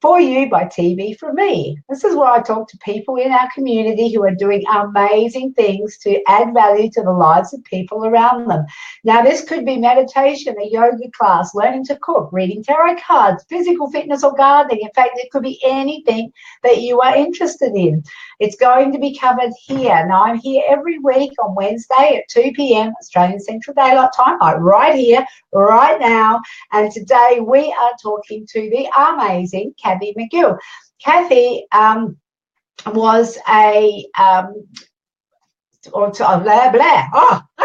for you by TV from me. This is where I talk to people in our community who are doing amazing things to add value to the lives of people around them. Now, this could be meditation, a yoga class, learning to cook, reading tarot cards, physical fitness or gardening. In fact, it could be anything that you are interested in. It's going to be covered here. Now, I'm here every week on Wednesday at 2 p.m. Australian Central Daylight Time. I'm right here, right now. And today we are talking to the amazing Cathie McGill. Cathie was a I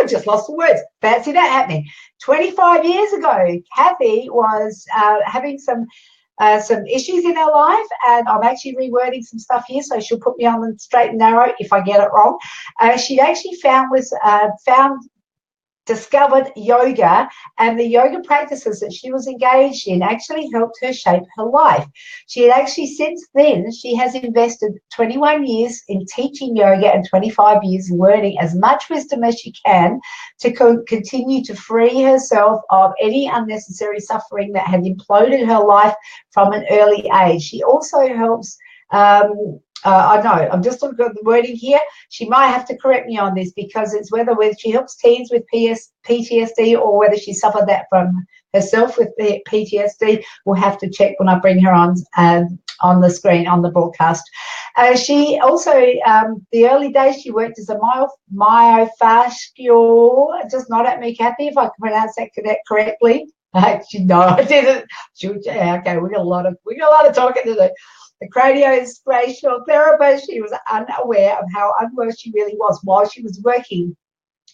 just lost the words. Fancy that happening. 25 years ago, Cathie was having some issues in her life, and I'm actually rewording some stuff here, so she'll put me on the straight and narrow if I get it wrong. She actually discovered yoga, and the yoga practices that she was engaged in actually helped her shape her life. She had actually, since then, she has invested 21 years in teaching yoga and 25 years learning as much wisdom as she can to continue to free herself of any unnecessary suffering that had imploded her life from an early age. She also helps I know, I'm just looking at the wording here. She might have to correct me on this, because it's whether she helps teens with PTSD or whether she suffered that from herself with PTSD. We'll have to check when I bring her on the screen, on the broadcast. She also, the early days, she worked as a myofascial, just nod at me, Cathie, if I can pronounce that correctly. Actually, no, I didn't. Okay, we got a lot of talking to do. The craniofacial therapist, she was unaware of how unwell she really was while she was working,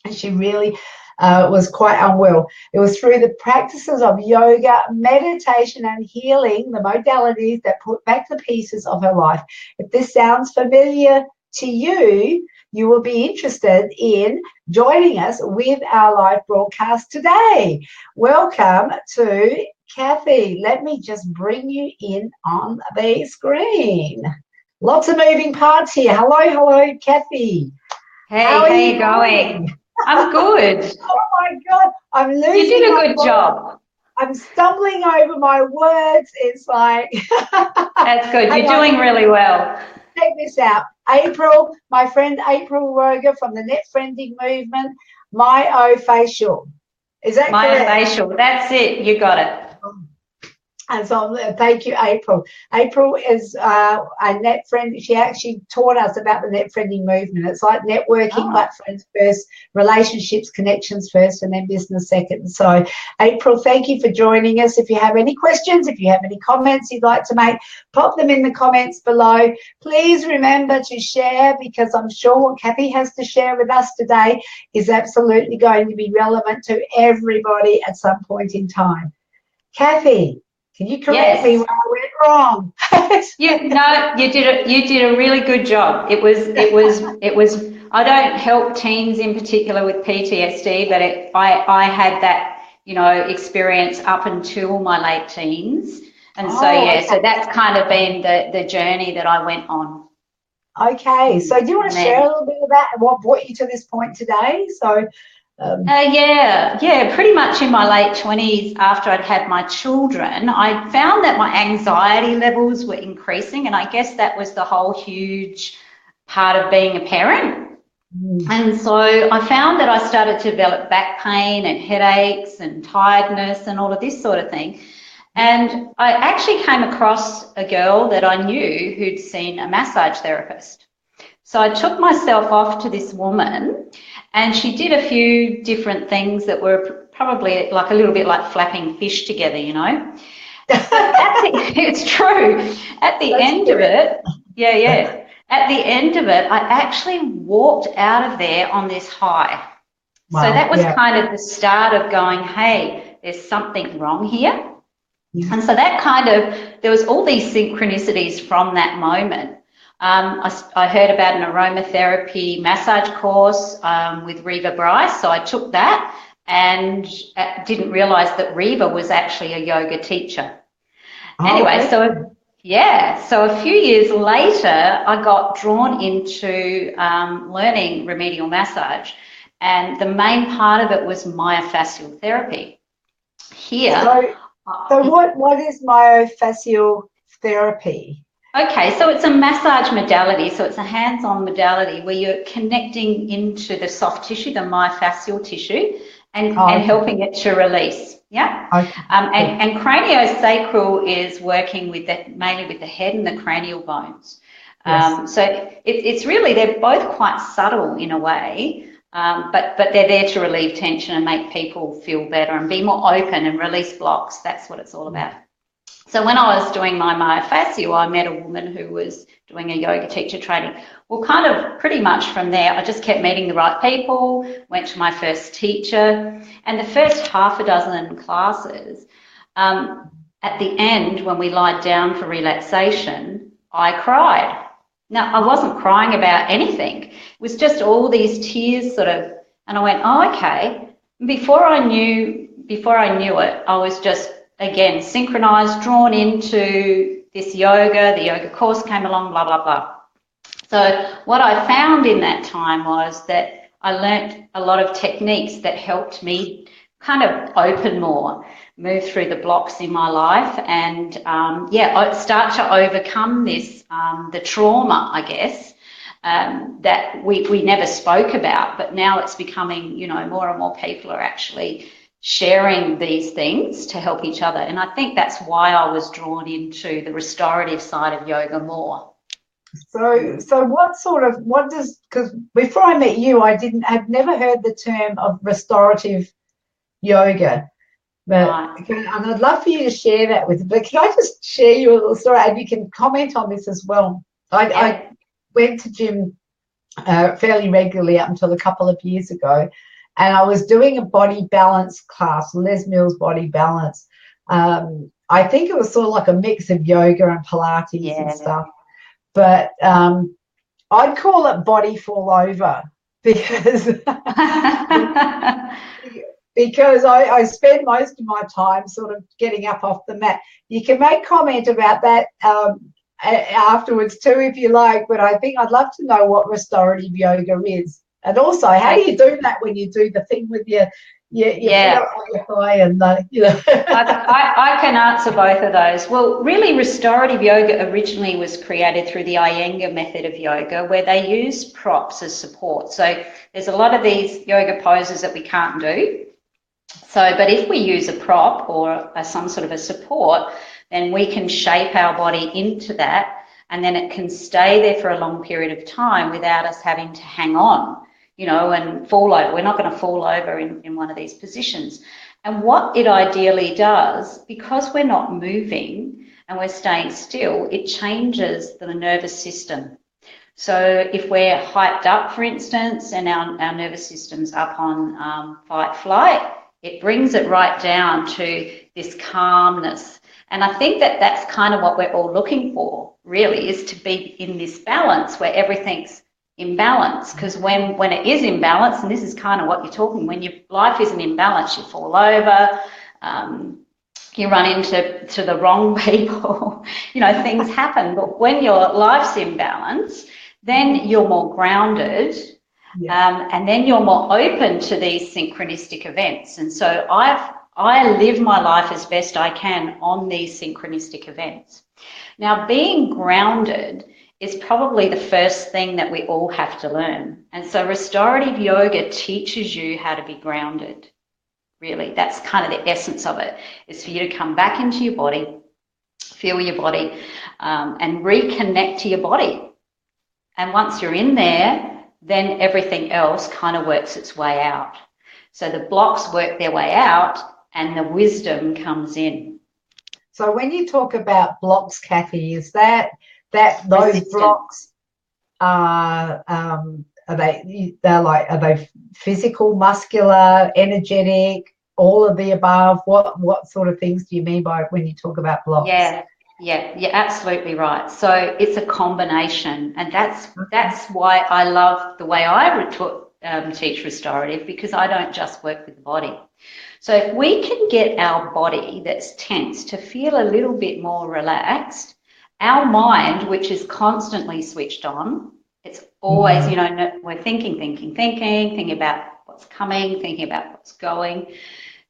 and she really was quite unwell. It was through the practices of yoga, meditation, and healing, the modalities, that put back the pieces of her life. If this sounds familiar to you, you will be interested in joining us with our live broadcast today. Welcome to Cathie. Let me just bring you in on the screen. Lots of moving parts here. Hello, Cathie. Hey, how are you going? I'm good. Oh my God, I'm losing. You did a good job. I'm stumbling over my words. It's like that's good. You're doing really well. Check this out. April, my friend April Roger from the Net Friending Movement, Myofascial. Is that correct? Myofascial. That's it. You got it. And so thank you, April. April is a net friend. She actually taught us about the net friending movement. It's like networking, but friends first, relationships, connections first, and then business second. So, April, thank you for joining us. If you have any questions, if you have any comments you'd like to make, pop them in the comments below. Please remember to share, because I'm sure what Cathie has to share with us today is absolutely going to be relevant to everybody at some point in time. Cathie, can you correct me where I went wrong? You did a really good job. It was. I don't help teens in particular with PTSD, but I had that, experience up until my late teens, and so that's kind of been the journey that I went on. Okay, so do you want to share a little bit about what brought you to this point today? So. Pretty much in my late 20s, after I'd had my children, I found that my anxiety levels were increasing, and I guess that was the whole huge part of being a parent. And so I found that I started to develop back pain and headaches and tiredness and all of this sort of thing. And I actually came across a girl that I knew who'd seen a massage therapist. So I took myself off to this woman, and she did a few different things that were probably like a little bit like flapping fish together, It's true. At the end of it, at the end of it, I actually walked out of there on this high. Wow. So that was kind of the start of going, hey, there's something wrong here. And so that there was all these synchronicities from that moment. I heard about an aromatherapy massage course with Reva Bryce, so I took that and didn't realise that Reva was actually a yoga teacher. Anyway, so a few years later, I got drawn into learning remedial massage, and the main part of it was myofascial therapy. Here. So what is myofascial therapy? Okay, so it's a massage modality. So it's a hands-on modality where you're connecting into the soft tissue, the myofascial tissue, and helping it to release. Yeah. Okay. And craniosacral is working with mainly with the head and the cranial bones. Yes. So it's really, they're both quite subtle in a way, but they're there to relieve tension and make people feel better and be more open and release blocks. That's what it's all about. So when I was doing my myofascial, I met a woman who was doing a yoga teacher training. Well, kind of pretty much from there, I just kept meeting the right people, went to my first teacher, and the first half a dozen classes, at the end, when we lied down for relaxation, I cried. Now, I wasn't crying about anything. It was just all these tears sort of, and I went, oh, okay. Before I knew it, I was just, again, synchronized, drawn into this yoga. The yoga course came along, blah, blah, blah. So what I found in that time was that I learnt a lot of techniques that helped me kind of open more, move through the blocks in my life, and start to overcome this, the trauma, I guess, that we never spoke about, but now it's becoming, you know, more and more people are actually sharing these things to help each other. And I think that's why I was drawn into the restorative side of yoga more. So what does, because before I met you, I've never heard the term of restorative yoga. But right. And I'd love for you to share that with me. But can I just share you a little story? And you can comment on this as well. I went to gym fairly regularly up until a couple of years ago, and I was doing a body balance class, Les Mills body balance. I think it was sort of like a mix of yoga and Pilates and stuff. But I'd call it body fall over because because I spend most of my time sort of getting up off the mat. You can make comment about that afterwards too, if you like, but I think I'd love to know what restorative yoga is. And also, how do you do that when you do the thing with your thigh and you know? I can answer both of those. Well, really, restorative yoga originally was created through the Iyengar method of yoga, where they use props as support. So there's a lot of these yoga poses that we can't do. So, but if we use a prop or some sort of a support, then we can shape our body into that, and then it can stay there for a long period of time without us having to hang on, you know, and fall over. We're not going to fall over in one of these positions. And what it ideally does, because we're not moving and we're staying still, it changes the nervous system. So if we're hyped up, for instance, and our nervous system's up on fight, flight, it brings it right down to this calmness. And I think that that's kind of what we're all looking for, really, is to be in this balance where everything's in balance. Because when it is in balance, and this is kind of what you're talking, when your life isn't in balance, you fall over, you run into the wrong people, you know, things happen. But when your life's in balance, then you're more grounded. And then you're more open to these synchronistic events. And so I live my life as best I can on these synchronistic events. Now, being grounded is probably the first thing that we all have to learn. And so restorative yoga teaches you how to be grounded, really. That's kind of the essence of it, is for you to come back into your body, feel your body, and reconnect to your body. And once you're in there, then everything else kind of works its way out. So the blocks work their way out and the wisdom comes in. So when you talk about blocks, Cathie, is that those blocks are they physical, muscular, energetic, all of the above? What sort of things do you mean by when you talk about blocks? Yeah, you're absolutely right. So it's a combination, and that's why I love the way I teach restorative, because I don't just work with the body. So if we can get our body that's tense to feel a little bit more relaxed, our mind, which is constantly switched on, it's always, you know, we're thinking about what's coming, thinking about what's going,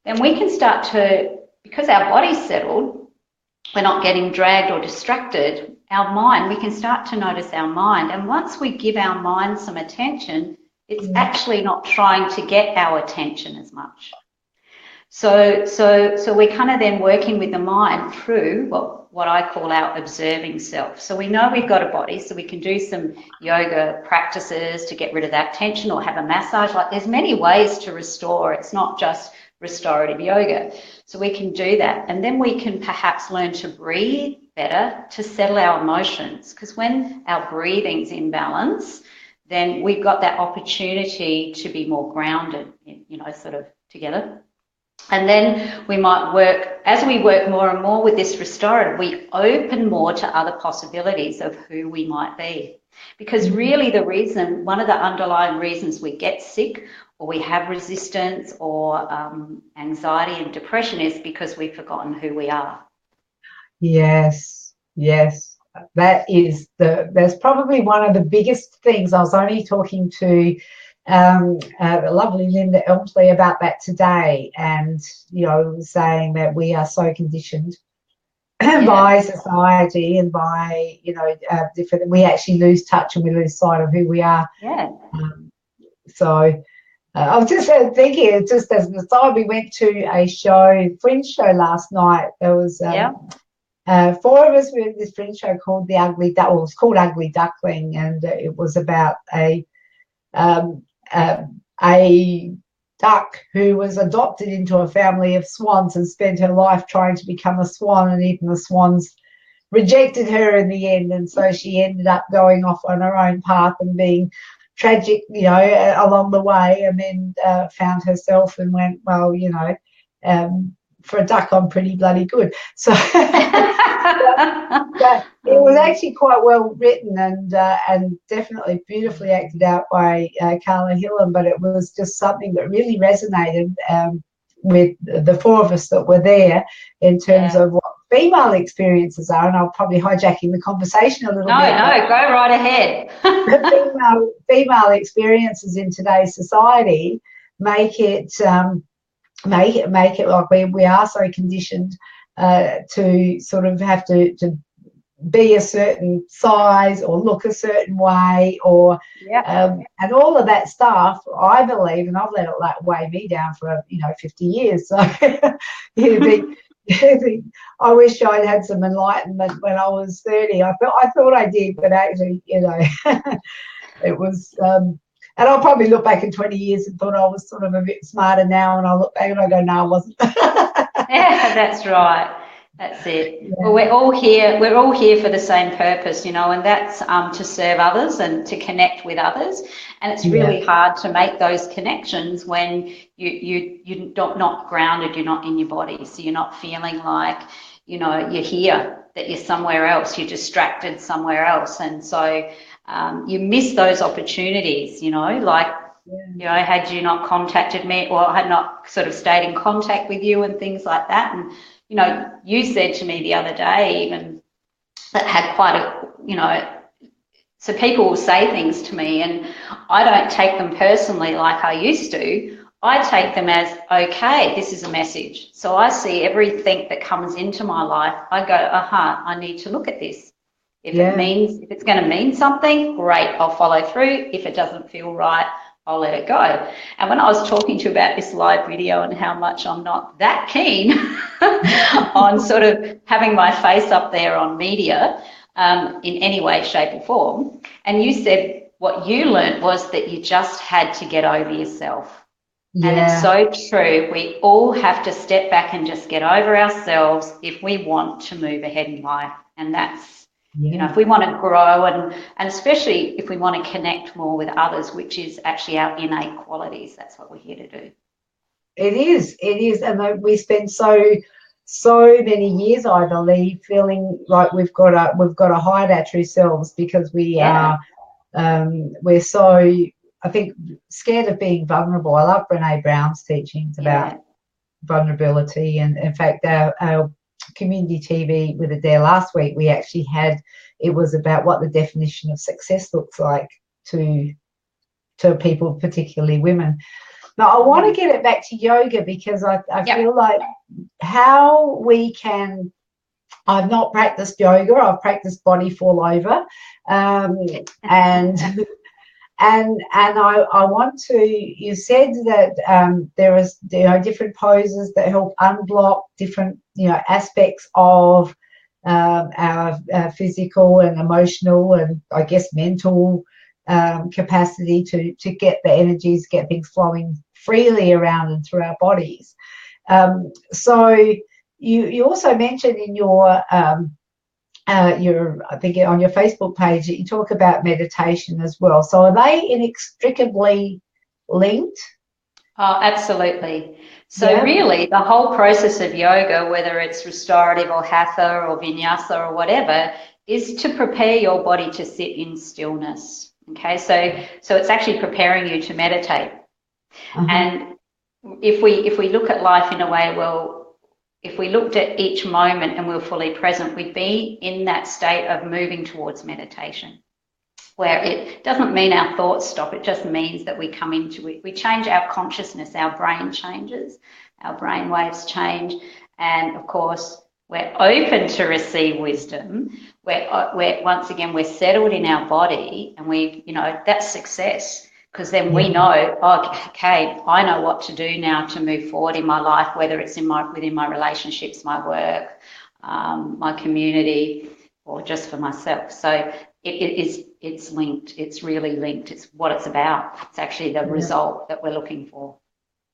then we can start to, because our body's settled, we're not getting dragged or distracted, our mind, we can start to notice our mind. And once we give our mind some attention, it's actually not trying to get our attention as much. So we're kind of then working with the mind through what I call our observing self. So we know we've got a body, so we can do some yoga practices to get rid of that tension, or have a massage. Like, there's many ways to restore. It's not just restorative yoga. So we can do that. And then we can perhaps learn to breathe better to settle our emotions. Because when our breathing's in balance, then we've got that opportunity to be more grounded, you know, sort of together. And then we might work, as we work more and more with this restorative, we open more to other possibilities of who we might be. Because really one of the underlying reasons we get sick, or we have resistance, or anxiety and depression, is because we've forgotten who we are. Yes, yes. That's probably one of the biggest things. I was only talking to the lovely Linda Elmsley about that today, and, you know, saying that we are so conditioned by society and by, you know, different, we actually lose touch and we lose sight of who we are. Yeah. I was just thinking, just as an aside, we went to a fringe show last night. There was 4 of us were in this fringe show called The Ugly Duck. Well, it was called Ugly Duckling, and it was about a duck who was adopted into a family of swans and spent her life trying to become a swan, and even the swans rejected her in the end, and so she ended up going off on her own path and being tragic, you know, along the way, and then found herself and went, well, you know, for a duck, I'm pretty bloody good. So but it was actually quite well written and definitely beautifully acted out by Carla Hillen, but it was just something that really resonated with the 4 of us that were there, in terms of what female experiences are. And I'll probably hijacking the conversation a little bit. No, go right ahead. female experiences in today's society make it like we are so conditioned to sort of have to be a certain size or look a certain way, or and all of that stuff, I believe, and I've let it weigh me down for 50 years. So I wish I'd had some enlightenment when I was 30. I thought I did, but actually, you know, it was. And I'll probably look back in 20 years and thought I was sort of a bit smarter now, and I look back and I go, no, I wasn't. Yeah, that's right. That's it. Yeah. Well, we're all here for the same purpose, you know, and that's to serve others and to connect with others. And it's really hard to make those connections when you're not grounded, you're not in your body. So you're not feeling like, you know, you're here, that you're somewhere else, you're distracted somewhere else. And so you miss those opportunities, you know, like, you know, had you not contacted me, or I had not sort of stayed in contact with you and things like that. And, you know, you said to me the other day, even, that had quite a, you know, so people will say things to me and I don't take them personally like I used to. I take them as, okay, this is a message. So I see everything that comes into my life. I go, I need to look at this. If it's going to mean something, great, I'll follow through. If it doesn't feel right, I'll let it go. And when I was talking to you about this live video and how much I'm not that keen on sort of having my face up there on media in any way, shape or form, and you said what you learnt was that you just had to get over yourself. Yeah. And it's so true. We all have to step back and just get over ourselves if we want to move ahead in life. And that's, you know, if we want to grow and especially if we want to connect more with others, which is actually our innate qualities, that's what we're here to do. It is. And we spend so many years, I believe, feeling like we've got to hide our true selves because we are, we're so, I think, scared of being vulnerable. I love Brene Brown's teachings about vulnerability. And in fact, our community TV with Adaire last week, we actually had, it was about what the definition of success looks like to people, particularly women. Now, I want to get it back to yoga because I feel like how we can I've not practiced yoga. I've practiced body fall over, and and I want to. You said that there is different poses that help unblock different aspects of our physical and emotional and I guess mental capacity to get the energies, get things flowing freely around and through our bodies. So you also mentioned in your I think on your Facebook page that you talk about meditation as well. So are they inextricably linked? Oh, absolutely. So really the whole process of yoga, whether it's restorative or hatha or vinyasa or whatever, is to prepare your body to sit in stillness. Okay, so it's actually preparing you to meditate. And if we look at life in a way, well, if we looked at each moment and we were fully present, we'd be in that state of moving towards meditation, where it doesn't mean our thoughts stop. It just means that we come into it. We change our consciousness, our brain changes, our brain waves change. And of course, we're open to receive wisdom. We're once again, we're settled in our body and that's success. Because then we know, okay, I know what to do now to move forward in my life, whether it's within my relationships, my work, my community, or just for myself. So it's linked. It's really linked. It's what it's about. It's actually the result that we're looking for.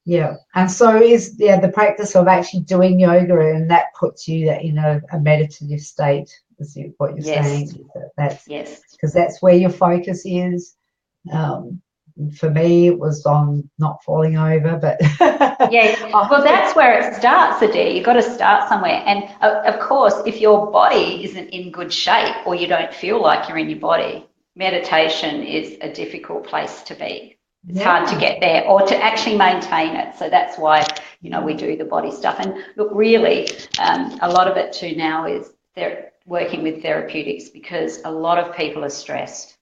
Yeah, and so is the practice of actually doing yoga, and that puts you in a meditative state. Is what you're saying? That's because that's where your focus is. For me, it was on not falling over, but well, that's where it starts, Adaire. You've got to start somewhere. And of course, if your body isn't in good shape or you don't feel like you're in your body, meditation is a difficult place to be. It's hard to get there or to actually maintain it. So that's why, we do the body stuff. And look, really, a lot of it too now is they're working with therapeutics because a lot of people are stressed.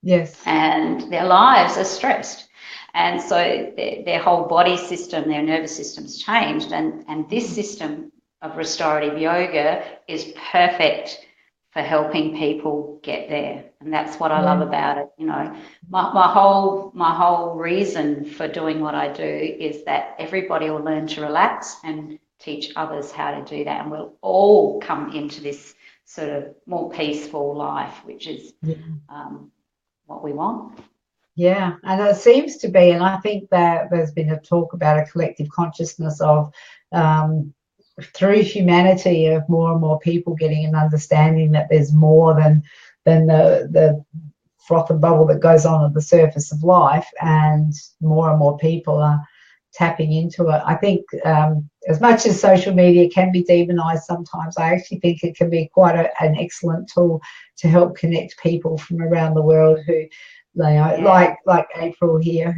Yes. And their lives are stressed. And so their whole body system, their nervous system's changed. And this system of restorative yoga is perfect for helping people get there. And that's what I love about it. My whole reason for doing what I do is that everybody will learn to relax and teach others how to do that. And we'll all come into this sort of more peaceful life, which is what we want. Yeah, and it seems to be, and I think that there's been a talk about a collective consciousness of through humanity of more and more people getting an understanding that there's more than the froth and bubble that goes on at the surface of life, and more people are tapping into it. I think as much as social media can be demonized sometimes, I actually think it can be quite an excellent tool to help connect people from around the world who, like April here,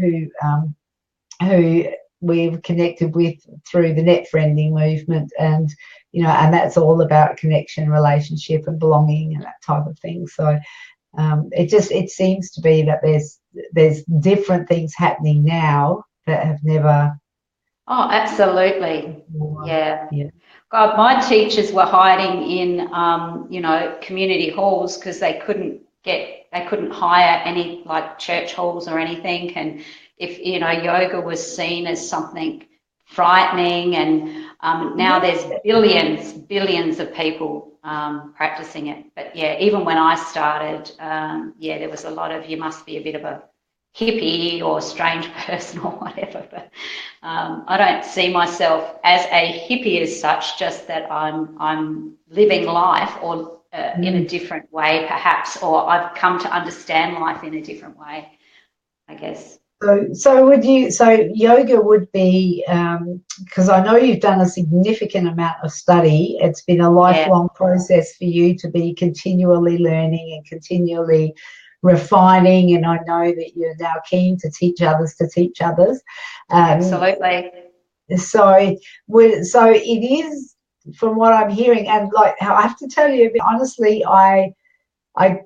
who we've connected with through the net friending movement, and and that's all about connection, relationship, and belonging, and that type of thing. So it seems to be that there's different things happening now that have never. Oh, absolutely. Yeah. God, my teachers were hiding in, community halls because they couldn't hire any like church halls or anything. And if, yoga was seen as something frightening, and now there's billions of people practicing it. But even when I started, there was a lot of, you must be a bit of a hippie or strange person or whatever, but I don't see myself as a hippie as such, just that I'm living life or in a different way perhaps, or I've come to understand life in a different way, I guess. So yoga would be, because I know you've done a significant amount of study. It's been a lifelong process for you to be continually learning and continually refining, and I know that you're now keen to teach others to teach others. Absolutely. So it is, from what I'm hearing, and like I have to tell you, honestly, I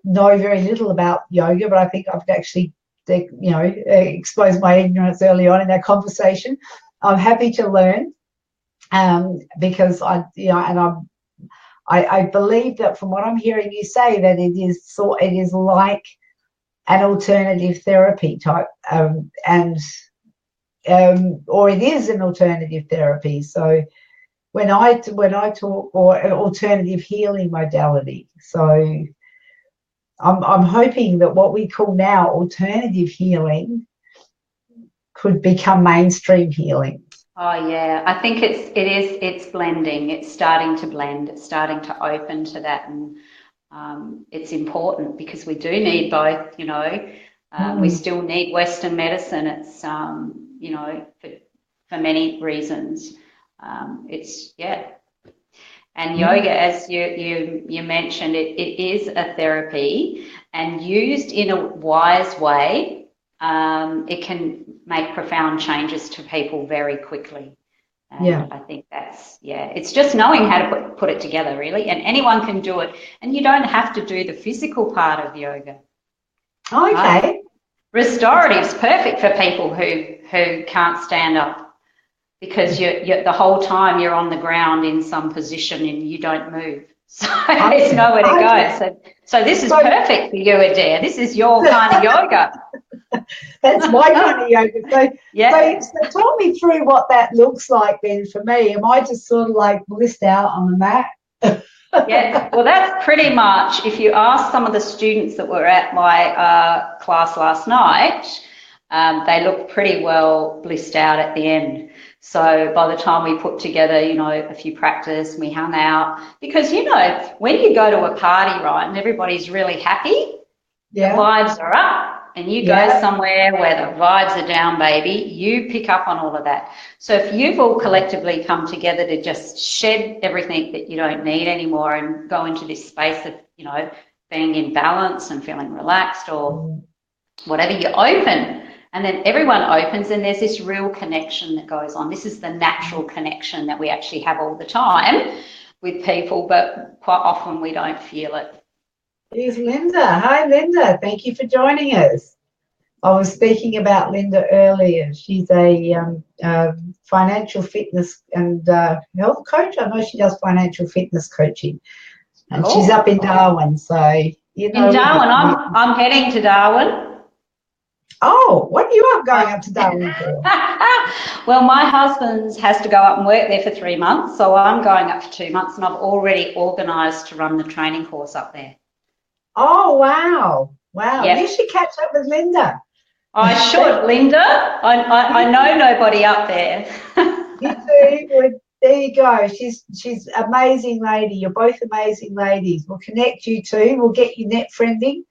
know very little about yoga, but I think I've actually exposed my ignorance early on in our conversation. I'm happy to learn because I believe that from what I'm hearing you say, that it is like an alternative therapy type, or it is an alternative therapy. So when I talk, or an alternative healing modality. So I'm hoping that what we call now alternative healing could become mainstream healing. Oh yeah, I think it's blending. It's starting to blend. It's starting to open to that, and it's important because we do need both. We still need Western medicine. It's for many reasons. And yoga, as you mentioned, it is a therapy, and used in a wise way, it can make profound changes to people very quickly. And I think it's just knowing how to put it together, really, and anyone can do it, and you don't have to do the physical part of yoga. Okay. Right? Restorative's perfect for people who can't stand up, because you're the whole time you're on the ground in some position and you don't move. So there's nowhere to go. So this is perfect for you, Adaire. This is your kind of yoga. That's my kind of yoga. So talk me through what that looks like then for me. Am I just sort of like blissed out on the mat? Yeah, well, that's pretty much, if you ask some of the students that were at my class last night, they look pretty well blissed out at the end. So by the time we put together, a few practice, we hung out, because, when you go to a party, right, and everybody's really happy, the vibes are up, and you go somewhere where the vibes are down, baby, you pick up on all of that. So if you've all collectively come together to just shed everything that you don't need anymore and go into this space of, being in balance and feeling relaxed or whatever, you open. And then everyone opens, and there's this real connection that goes on. This is the natural connection that we actually have all the time with people, but quite often we don't feel it. Here's Linda. Hi, Linda. Thank you for joining us. I was speaking about Linda earlier. She's a financial fitness and health coach. I know she does financial fitness coaching, and she's up in Darwin. So in Darwin, I'm heading to Darwin. Oh, what are you going up to Darwin for? Well, my husband has to go up and work there for 3 months, so I'm going up for 2 months, and I've already organised to run the training course up there. Oh, wow. Yep. You should catch up with Linda. I should, Linda. I know nobody up there. You do. Well, there you go. She's an amazing lady. You're both amazing ladies. We'll connect you two. We'll get you net friending.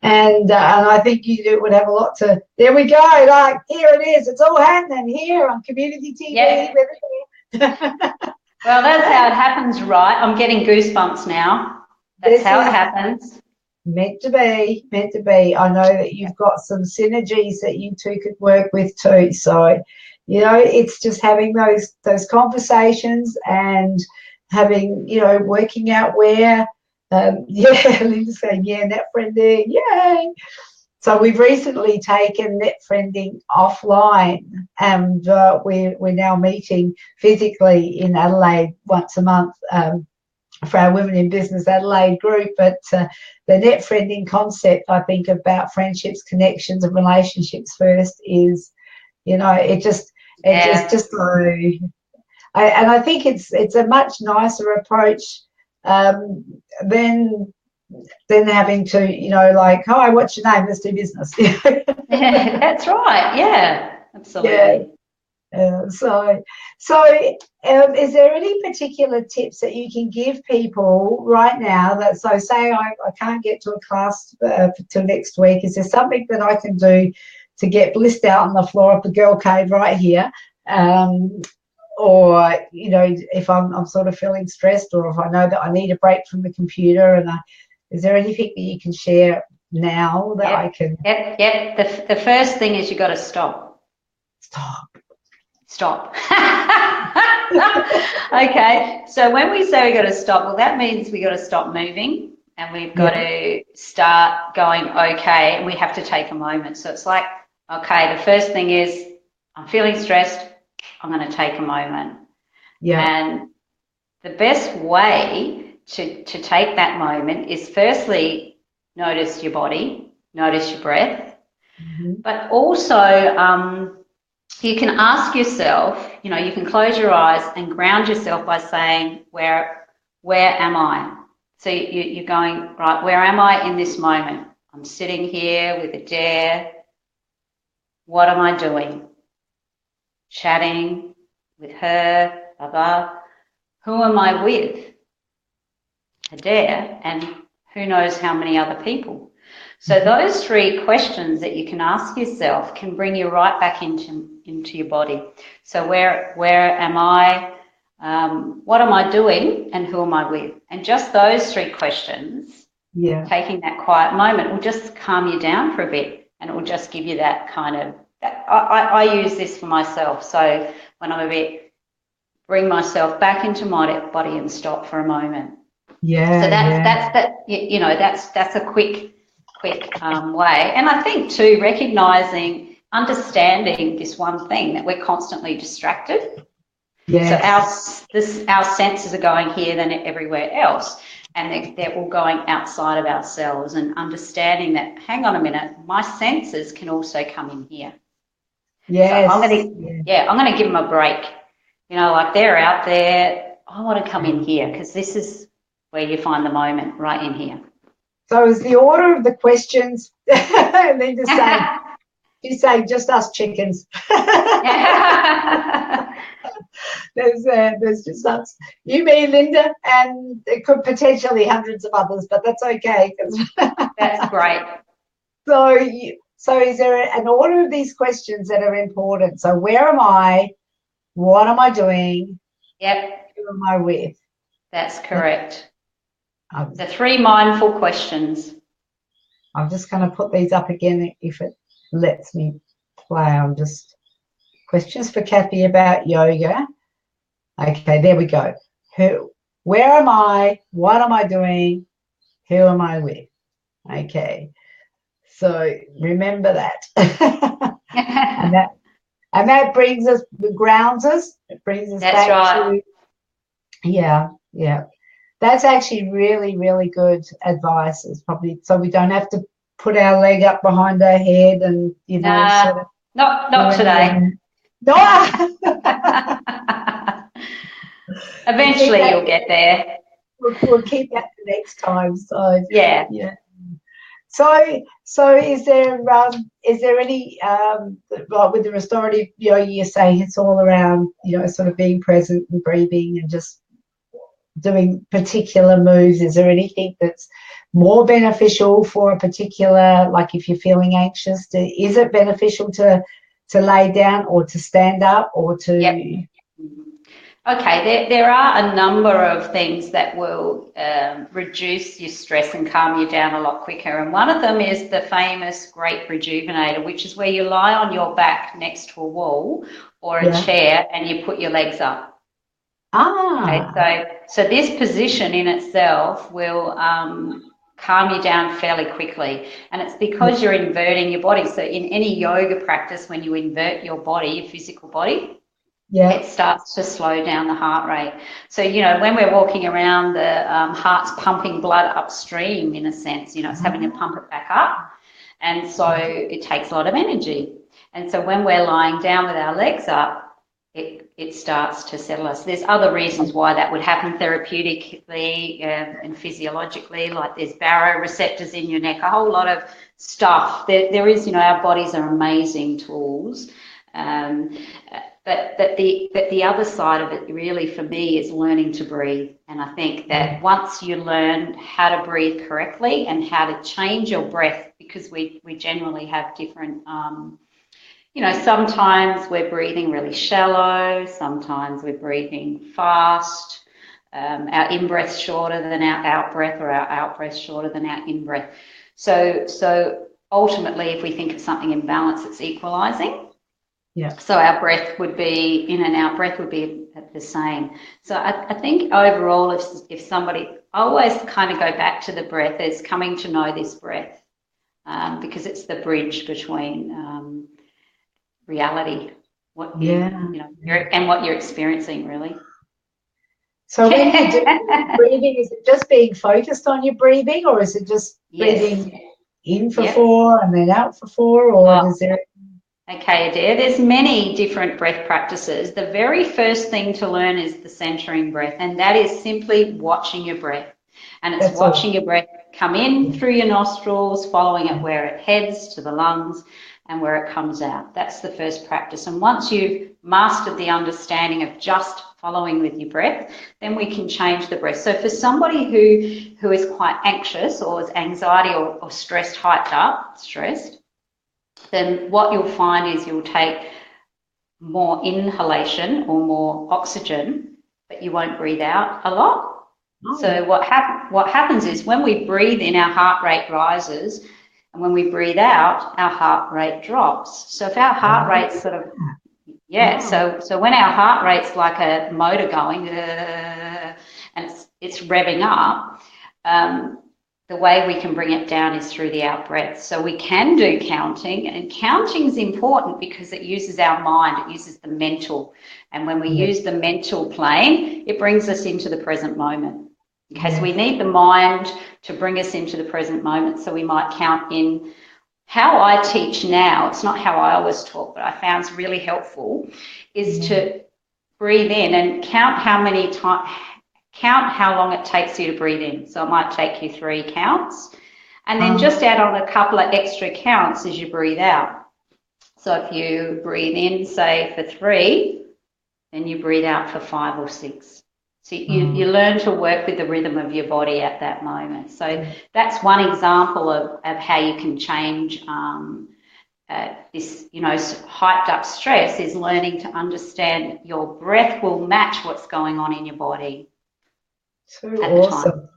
And I think you would have a lot to. There we go. Like, here it is. It's all happening here on community TV. Yeah. Well, that's how it happens, right? I'm getting goosebumps now. That's how it happens. Meant to be. I know that you've got some synergies that you two could work with too. So, it's just having those conversations and having, working out where. Linda's saying, net friending, yay. So we've recently taken net friending offline, and we're now meeting physically in Adelaide once a month for our Women in Business Adelaide group. But the net friending concept, I think, about friendships, connections, and relationships first is, it's just so. And I think it's a much nicer approach than having to, like, hi, what's your name? Let's do business. That's right. Yeah, absolutely. So is there any particular tips that you can give people right now that, so say I can't get to a class till next week, is there something that I can do to get blissed out on the floor of the girl cave right here? Or, if I'm sort of feeling stressed, or if I know that I need a break from the computer, and is there anything that you can share now that I can? Yep. The first thing is you got to stop. Stop. Okay. So when we say we got to stop, well, that means we got to stop moving, and we've got to start going, okay, and we have to take a moment. So it's like, okay, the first thing is I'm feeling stressed. I'm going to take a moment. Yeah. And the best way to take that moment is firstly notice your body, notice your breath, but also you can ask yourself, you know, you can close your eyes and ground yourself by saying, where am I? So you're going, right, where am I in this moment? I'm sitting here with Adaire. What am I doing? Chatting with her, blah, blah. Who am I with? Adaire, and who knows how many other people. So those three questions that you can ask yourself can bring you right back into your body. So where am I? What am I doing? And who am I with? And just those three questions, taking that quiet moment will just calm you down for a bit, and it will just give you that kind of, I use this for myself. So when I'm a bit, bring myself back into my body and stop for a moment. Yeah. So that's a quick way. And I think too, recognizing, understanding this one thing, that we're constantly distracted. Yes. So our senses are going here, then everywhere else, and they're all going outside of ourselves, and understanding that, hang on a minute, my senses can also come in here. Yes. So I'm going to give them a break. You know, like they're out there. I want to come in here because this is where you find the moment, right in here. So is the order of the questions, and then just say, just us chickens. There's just us. You, me, Linda, and it could potentially hundreds of others, but that's okay. That's great. So is there an order of these questions that are important? So where am I? What am I doing? Yep. Who am I with? That's correct. The three mindful questions. I'm just going to put these up again if it lets me play. I'm just questions for Cathie about yoga. Okay, there we go. Where am I? What am I doing? Who am I with? Okay. So remember that. and that brings us, grounds us. It brings us back to, yeah. That's actually really, really good advice. It's probably so we don't have to put our leg up behind our head and, you know, sort of. Not today. No. Eventually you'll get there. We'll keep that for next time. So yeah. So is there any like with the restorative yoga, you're saying it's all around, you know, sort of being present and breathing and just doing particular moves? Is there anything that's more beneficial for a particular, like if you're feeling anxious, is it beneficial to lay down or to stand up or to? Yep. Okay, there are a number of things that will reduce your stress and calm you down a lot quicker, and one of them is the famous Great Rejuvenator, which is where you lie on your back next to a wall or a chair and you put your legs up. Okay, so this position in itself will calm you down fairly quickly, and it's because you're inverting your body. So in any yoga practice, when you invert your body, your physical body, it starts to slow down the heart rate. So, you know, when we're walking around, the heart's pumping blood upstream, in a sense, you know, it's having to pump it back up, and so it takes a lot of energy. And so when we're lying down with our legs up, it starts to settle us. There's other reasons why that would happen therapeutically and physiologically, like there's baroreceptors in your neck, a whole lot of stuff. There is, you know, our bodies are amazing tools. But the other side of it really for me is learning to breathe. And I think that once you learn how to breathe correctly and how to change your breath, because we generally have different you know, sometimes we're breathing really shallow, sometimes we're breathing fast, our in-breath's shorter than our out-breath, or our out-breath's shorter than our in-breath. So ultimately, if we think of something in balance, it's equalising. Yeah. So our breath would be, in and out breath would be the same. So I think overall, if somebody, I always kind of go back to the breath as coming to know this breath, because it's the bridge between reality, what you know, and what you're experiencing, really. So when you do breathing, is it just being focused on your breathing, or is it just breathing in for 4 and then out for 4, or is there? Okay, Adaire, there's many different breath practices. The very first thing to learn is the centering breath, and that is simply watching your breath. And it's watching your breath come in through your nostrils, following it where it heads to the lungs and where it comes out. That's the first practice. And once you've mastered the understanding of just following with your breath, then we can change the breath. So for somebody who is quite anxious or is anxiety or stressed, hyped up, stressed, then what you'll find is you'll take more inhalation or more oxygen, but you won't breathe out a lot. So what happens is when we breathe in, our heart rate rises, and when we breathe out, our heart rate drops. So if our heart rate's sort of, so when our heart rate's like a motor going, and it's revving up, the way we can bring it down is through the out breath. So we can do counting, and counting is important because it uses our mind, it uses the mental. And when we use the mental plane, it brings us into the present moment. Okay, so we need the mind to bring us into the present moment. So we might count in. How I teach now, it's not how I always talk, but I found it's really helpful, is to breathe in and count how many times, count how long it takes you to breathe in. So it might take you 3 counts, and then just add on a couple of extra counts as you breathe out. So if you breathe in, say, for 3, then you breathe out for 5 or 6. So you learn to work with the rhythm of your body at that moment. So that's one example of how you can change this, hyped up stress, is learning to understand your breath will match what's going on in your body. So awesome.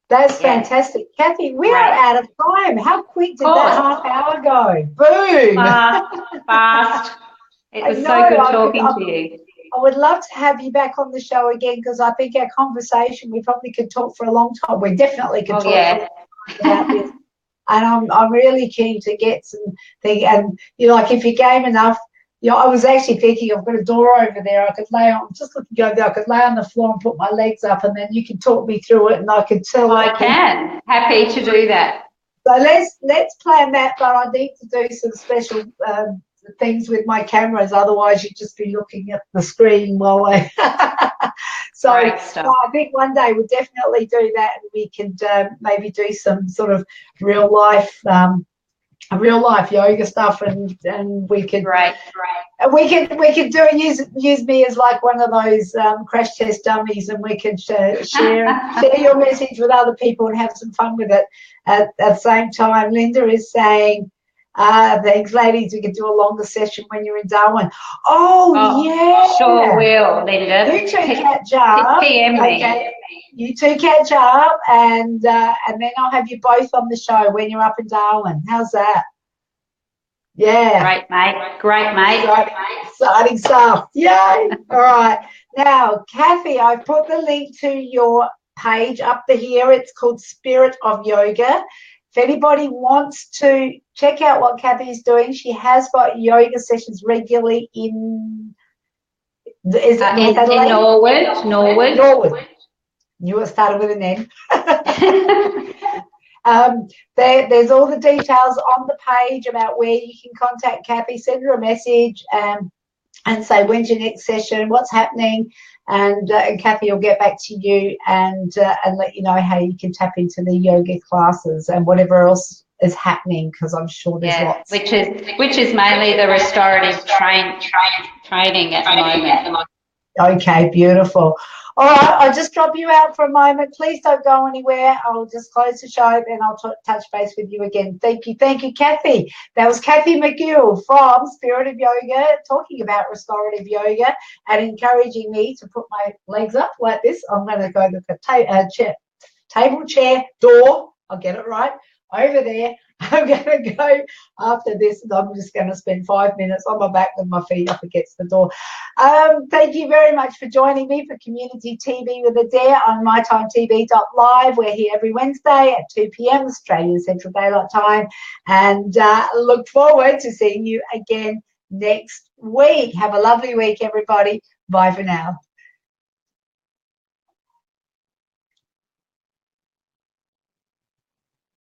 That's fantastic. Cathie, we are out of time. How quick did that half hour go? Boom. Fast. It was so good talking to you. I would love to have you back on the show again, because I think our conversation, we probably could talk for a long time. We definitely could talk for a long time about this. And I'm really keen to get some things. And, like if you're game enough, I was actually thinking I've got a door over there. I could lay on, just looking over there, I could lay on the floor and put my legs up, and then you can talk me through it, and I could tell. I can. Happy to do that. So let's plan that, but I need to do some special things with my cameras, otherwise you'd just be looking at the screen while I so I think one day we'll definitely do that, and we could maybe do some sort of real life yoga stuff, and we could we could use me as like one of those crash test dummies, and we could share your message with other people and have some fun with it. At the same time, Linda is saying, thanks, ladies. We could do a longer session when you're in Darwin. Oh yeah. Sure will, Linda. You two catch up. PM me. Okay. You two catch up, and then I'll have you both on the show when you're up in Darwin. How's that? Yeah. Great, mate. Great, mate. Exciting stuff. Yay. All right. Now, Cathie, I've put the link to your page up here. It's called Spirit of Yoga. If anybody wants to check out what Cathie's doing, she has got yoga sessions regularly in Norwood. Norwood. You started with an N. There's all the details on the page about where you can contact Cathie. Send her a message and say, when's your next session, what's happening, and Cathie will get back to you and let you know how you can tap into the yoga classes and whatever else is happening, because I'm sure there's lots. Which is mainly the restorative training at the moment. Okay, beautiful. All right, I'll just drop you out for a moment. Please don't go anywhere. I'll just close the show, then I'll touch base with you again. Thank you, Cathie. That was Cathie McGill from Spirit of Yoga, talking about restorative yoga and encouraging me to put my legs up like this. I'm going to go to the table, chair, door. I'll get it right. Over there. I'm going to go after this, and I'm just going to spend 5 minutes on my back with my feet up against the door. Thank you very much for joining me for Community TV with Adaire on mytimetv.live. We're here every Wednesday at 2 p.m. Australian Central Daylight Time, and look forward to seeing you again next week. Have a lovely week, everybody. Bye for now.